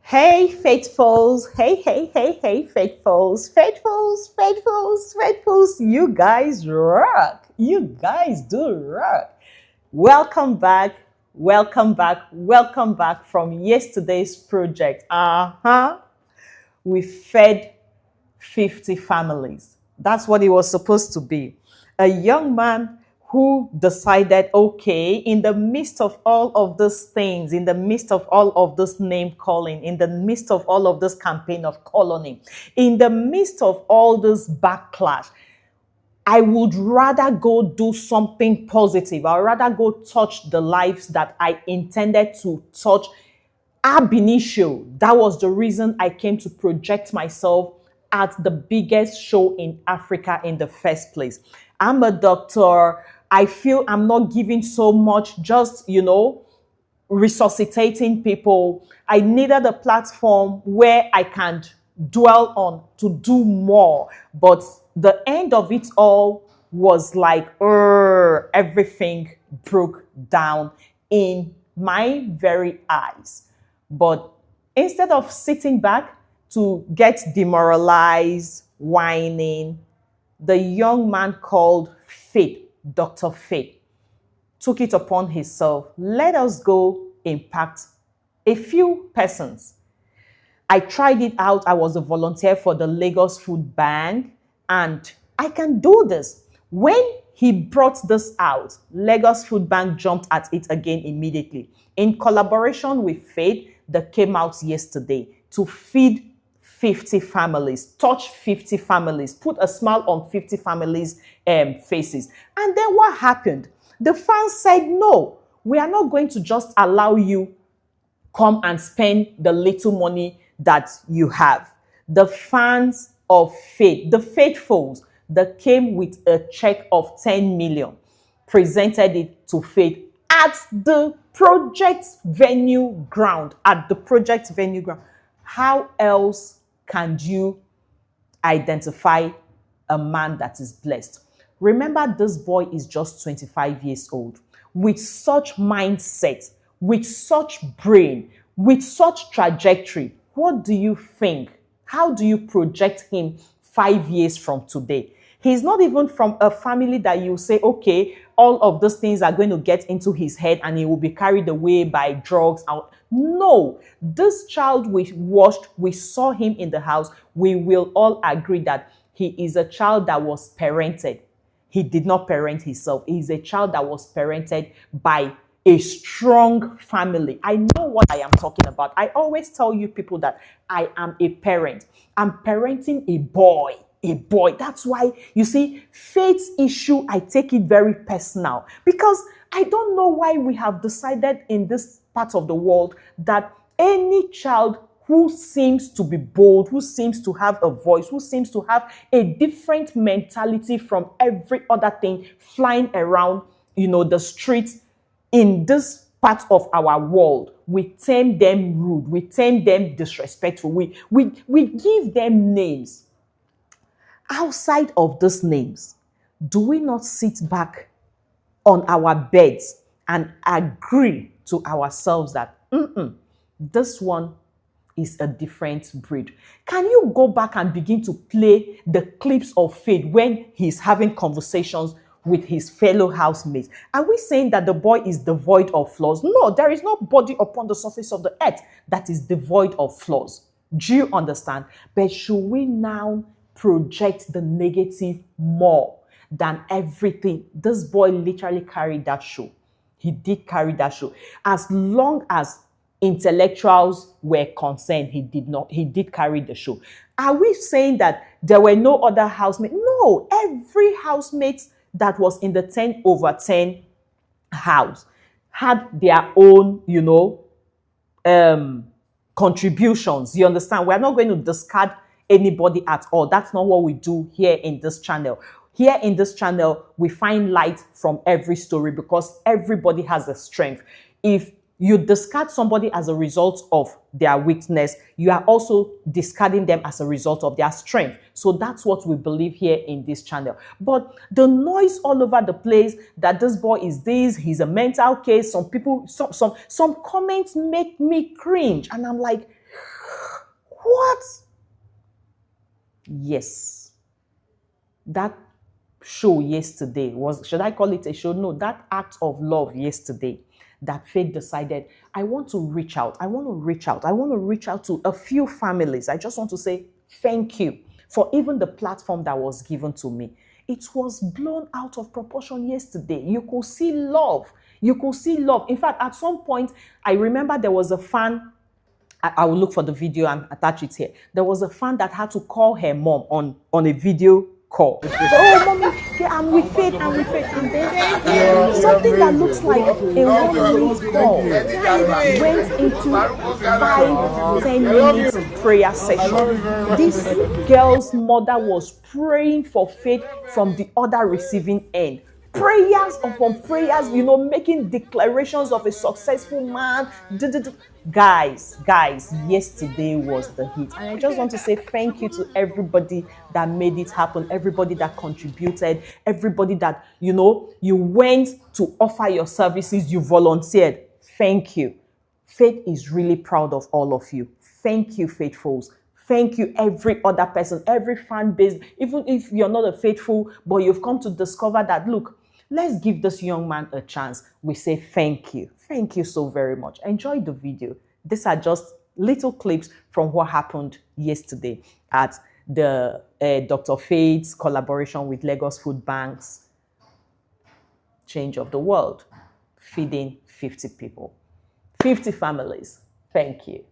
Hey, faithfuls. Hey, faithfuls. Faithfuls. You guys rock. You guys do rock. Welcome back. Welcome back from yesterday's project. We fed 50 families. That's what it was supposed to be. A young man who decided, okay, in the midst of all of these things, in the midst of all of this name calling, in the midst of all of this campaign of colony, in the midst of all this backlash, I would rather go do something positive. I'd rather go touch the lives that I intended to touch. Ab initio, that was the reason I came to project myself at the biggest show in Africa in the first place. I'm a doctor. I feel I'm not giving so much, just, resuscitating people. I needed a platform where I can dwell on to do more. But the end of it all was like, everything broke down in my very eyes. But instead of sitting back to get demoralized, whining, the young man called Faith, Dr. Faith, took it upon himself. Let us go impact a few persons. I tried it out. I was a volunteer for the Lagos Food Bank, and I can do this. When he brought this out, Lagos Food Bank jumped at it again immediately. In collaboration with Faith, that came out yesterday to feed 50 families, touch 50 families, put a smile on 50 families' faces. And then what happened? The fans said, no, we are not going to just allow you come and spend the little money that you have. The fans of Faith, the faithfuls that came with a check of 10 million, presented it to Faith at the project venue ground, How else can you identify a man that is blessed? Remember, this boy is just 25 years old, with such mindset, with such brain, with such trajectory. What do you think? How do you project him 5 years from today? He's not even from a family that you say, okay, all of those things are going to get into his head and he will be carried away by drugs. No, this child we watched, we saw him in the house. We will all agree that he is a child that was parented. He did not parent himself. He is a child that was parented by a strong family. I know what I am talking about. I always tell you people that I am a parent. I'm parenting a boy. That's why, you see, Faith's issue, I take it very personal, because I don't know why we have decided in this part of the world that any child who seems to be bold, who seems to have a voice, who seems to have a different mentality from every other thing flying around, the streets in this part of our world, we term them rude, we term them disrespectful, we give them names. Outside of these names, do we not sit back on our beds and agree to ourselves that this one is a different breed? Can you go back and begin to play the clips of Faith when he's having conversations with his fellow housemates? Are we saying that the boy is devoid of flaws? No, there is no body upon the surface of the earth that is devoid of flaws. Do you understand? But should we now project the negative more than everything? This boy literally carried that show. He did carry that show. As long as intellectuals were concerned, he did carry the show. Are we saying that there were no other housemates? No, every housemate that was in the 10/10 house had their own, contributions. You understand? We're not going to discard anybody at all. That's not what we do here in this channel. Here in this channel, we find light from every story because everybody has a strength. If You discard somebody as a result of their weakness. You are also discarding them as a result of their strength. So that's what we believe here in this channel. But the noise all over the place that this boy is this, he's a mental case. Some people, some comments make me cringe. And I'm like, what? Yes. That show yesterday was, should I call it a show? No, that act of love yesterday that Faith decided, I want to reach out. I want to reach out. I want to reach out to a few families. I just want to say thank you for even the platform that was given to me. It was blown out of proportion yesterday. You could see love. You could see love. In fact, at some point, I remember there was a fan. I will look for the video and attach it here. There was a fan that had to call her mom on a video call. Oh, mommy, I'm with Faith, I'm with Faith. And then something that looks like a 1-minute call went into 5-10 minutes prayer session. This girl's mother was praying for Faith from the other receiving end. Prayers upon prayers, making declarations of a successful man. Guys, yesterday was the hit. And I just want to say thank you to everybody that made it happen, everybody that contributed, everybody that, you went to offer your services, you volunteered. Thank you. Faith is really proud of all of you. Thank you, faithfuls. Thank you, every other person, every fan base, even if you're not a faithful, but you've come to discover that, look, let's give this young man a chance. We say thank you. Thank you so very much. Enjoy the video. These are just little clips from what happened yesterday at the Dr. Faith's collaboration with Lagos Food Bank's Change of the World, feeding 50 people, 50 families. Thank you.